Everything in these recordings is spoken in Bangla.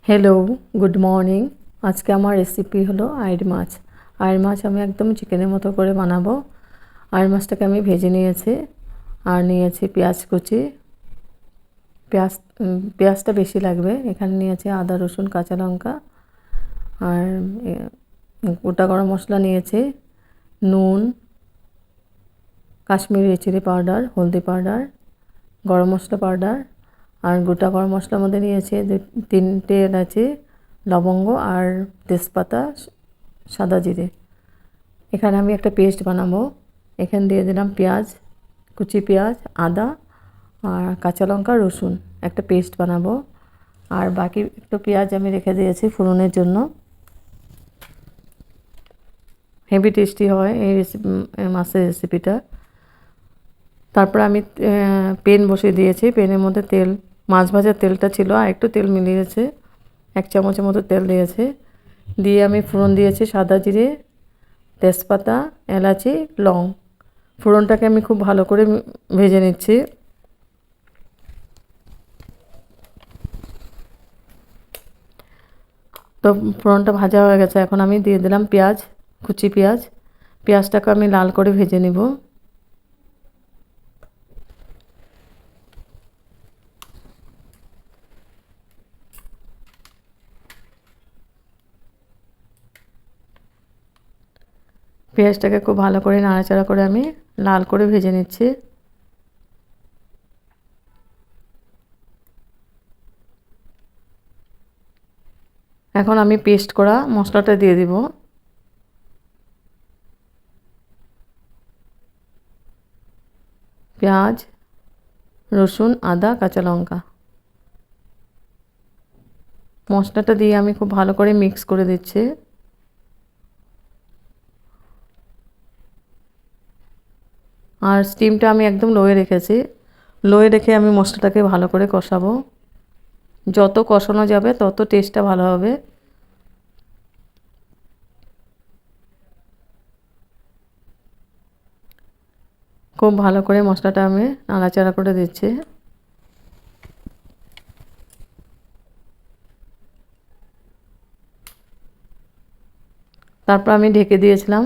Hello, good morning. আজকে আমার রেসিপি হলো আইড় মাছ। আইড় মাছ আমি একদম চিকেনের মতো করে বানাবো। আইড় মাছটাকে আমি ভেজে নিয়েছি আর নিয়েছি পেঁয়াজ কুচি। পেঁয়াজটা বেশি লাগবে। এখানে নিয়েছি আদা, রসুন, কাঁচা লঙ্কা আর গোটা গরম মশলা নিয়েছি, নুন, কাশ্মীরি চিলি পাউডার, হলদি পাউডার, গরম মশলা পাউডার আর গোটা গরম মশলার মধ্যে নিয়েছি 3টে এলাচি, লবঙ্গ আর তেজপাতা, সাদা জিরে। এখানে আমি একটা পেস্ট বানাবো। এখানে দিয়ে দিলাম পেঁয়াজ, কুচি পেঁয়াজ, আদা আর কাঁচা লঙ্কা, রসুন, একটা পেস্ট বানাবো। আর বাকি একটু পেঁয়াজ আমি রেখে দিয়েছি ফোড়নের জন্য। হেভি টেস্টি হয় এই রেসিপি, মাছের রেসিপিটা। তারপর আমি পেন বসিয়ে দিয়েছি। পেনের মধ্যে তেল, মাছ ভাজার তেলটা ছিল আর একটু তেল মিলিয়েছে, 1 চামচের মতো তেল দিয়েছে। দিয়ে আমি ফোড়ন দিয়েছি সাদা জিরে, তেজপাতা, এলাচি, লং। ফোড়নটাকে আমি খুব ভালো করে ভেজে নিচ্ছি। তো ফোড়নটা ভাজা হয়ে গেছে। এখন আমি দিয়ে দিলাম পেঁয়াজ, কুচি পেঁয়াজ। পেঁয়াজটাকে আমি লাল করে ভেজে নিব। পেঁয়াজটাকে খুব ভালো করে নাড়াচাড়া করে আমি লাল করে ভেজে নিচ্ছি। এখন আমি পেস্ট করা মশলাটা দিয়ে দিব। পেঁয়াজ, রসুন, আদা, কাঁচা লঙ্কা। মশলাটা দিয়ে আমি খুব ভালো করে মিক্স করে দিচ্ছি। আর স্টিমটা আমি একদম লোয়ে রেখেছি। লোয়ে রেখে আমি মশলাটাকে ভালো করে কষাবো। যত কষানো যাবে তত টেস্টটা ভালো হবে। খুব ভালো করে মশলাটা আমি নাড়াচাড়া করে দিচ্ছি। তারপর আমি ঢেকে দিয়েছিলাম।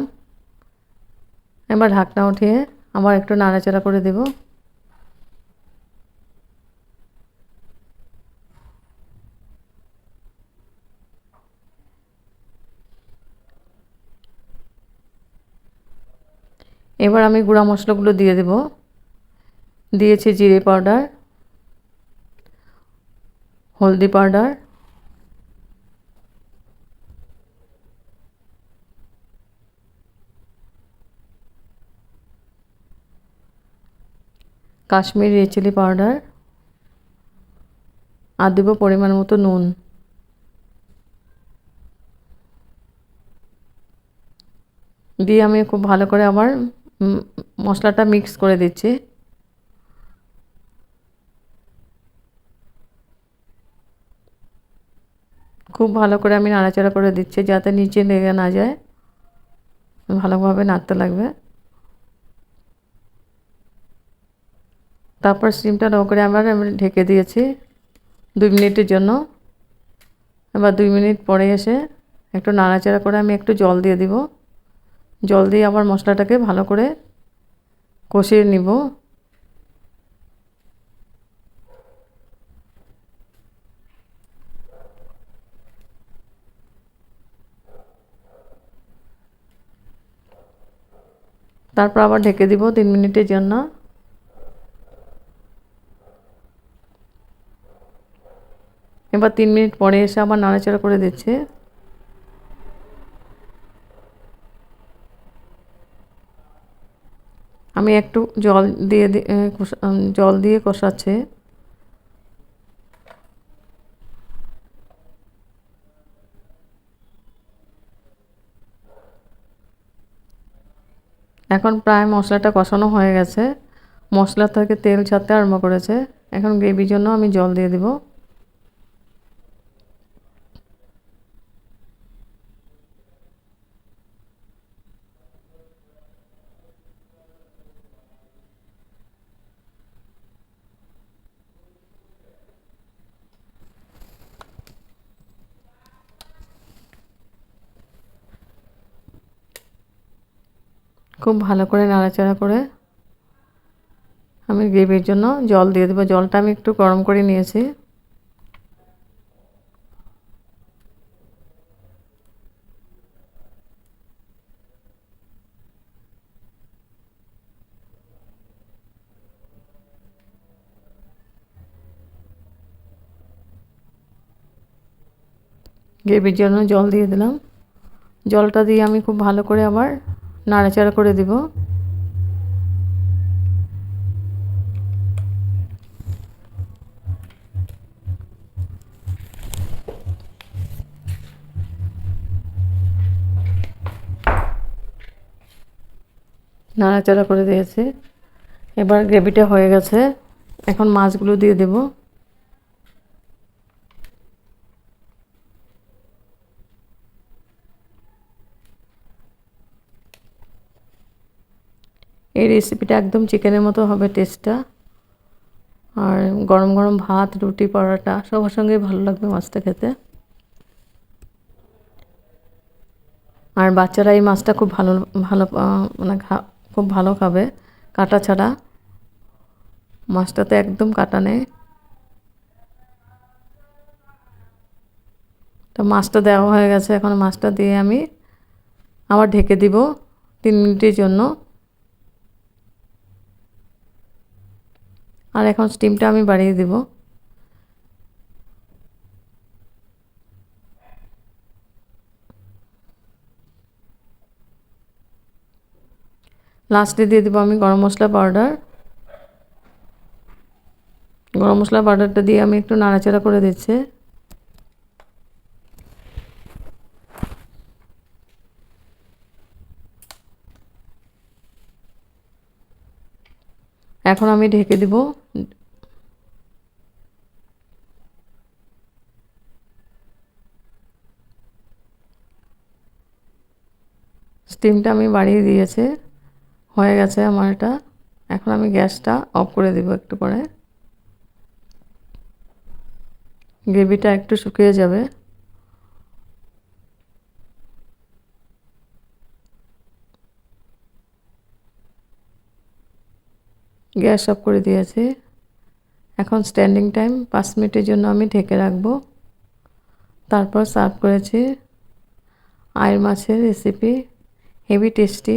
এবার ঢাকনা উঠিয়ে আবার একটু নাড়াচাড়া করে দেব। এবার আমি গুঁড়া মশলাগুলো দিয়ে দেব। দিয়েছি জিরে পাউডার, হলদি powder, Kashmiri red chilli powder আর দেব পরিমাণ মতো নুন। দিয়ে আমি খুব ভালো করে আবার মশলাটা মিক্স করে দিচ্ছি। খুব ভালো করে আমি নাড়াচাড়া করে দিচ্ছি যাতে নিচে লেগে না যায়। ভালোভাবে নাড়তে লাগবে। তারপর স্টিমটা লো করে আবার আমি ঢেকে দিয়েছি 2 মিনিটের জন্য। এবার 2 মিনিট পরে এসে একটু নাড়াচাড়া করে আমি একটু জল দিয়ে দিব। জল দিয়ে আবার মশলাটাকে ভালো করে কষিয়ে নিব। তারপর আবার ঢেকে দিব 3 মিনিটের জন্য। এবার 3 মিনিট পরে এসে আবার নাড়াচাড়া করে দিচ্ছি। আমি একটু জল দিয়ে কষাচ্ছি। এখন প্রায় মশলাটা কষানো হয়ে গেছে। মশলা থেকে তেল ছাড়তে আরম্ভ করেছে। এখন গ্রেভির জন্য আমি জল দিয়ে দিব। খুব ভালো করে নাড়াচাড়া করে আমি গ্রেভির জন্য জল দিয়ে দেবো। জলটা আমি একটু গরম করে নিয়েছি। গ্রেভির জন্য জল দিয়ে দিলাম। জলটা দিয়ে আমি খুব ভালো করে আবার নাড়াচাড়া করে দিব। নাড়াচাড়া করে দিয়েছি। এবার গ্রেভিটা হয়ে গেছে। এখন মাছগুলো দিয়ে দেব। এই রেসিপিটা একদম চিকেনের মতো হবে টেস্টটা। আর গরম গরম ভাত, রুটি, পরোটা সবার সঙ্গেই ভালো লাগবে মাছটা খেতে। আর বাচ্চারা এই মাছটা খুব ভালো ভালো মানে খুব ভালো খাবে কাটা ছাড়া। মাছটাতে একদম কাটা নেই। তো মাছটা দেওয়া হয়ে গেছে। এখন মাছটা দিয়ে আমি আবার ঢেকে দিব 3 মিনিটের জন্য। আর এখন স্টিমটা আমি বাড়িয়ে দিব। লাস্টে দিয়ে দেবো আমি গরম মশলা পাউডার। গরম মশলা পাউডারটা দিয়ে আমি একটু নাড়াচাড়া করে দিচ্ছি। এখন আমি ঢেকে দিব। স্টিমটা আমি বাড়িয়ে দিয়েছি। হয়ে গেছে আমার এটা। এখন আমি গ্যাসটা অফ করে দিব একটু পরে। গ্রেভিটা একটু শুকিয়ে যাবে। গ্যাস অফ করে দিয়েছি। এখন স্ট্যান্ডিং টাইম 5 মিনিটের জন্য আমি ঢেকে রাখবো। তারপর সার্ভ করেছি আয়ের মাছের রেসিপি। Heavy tasty.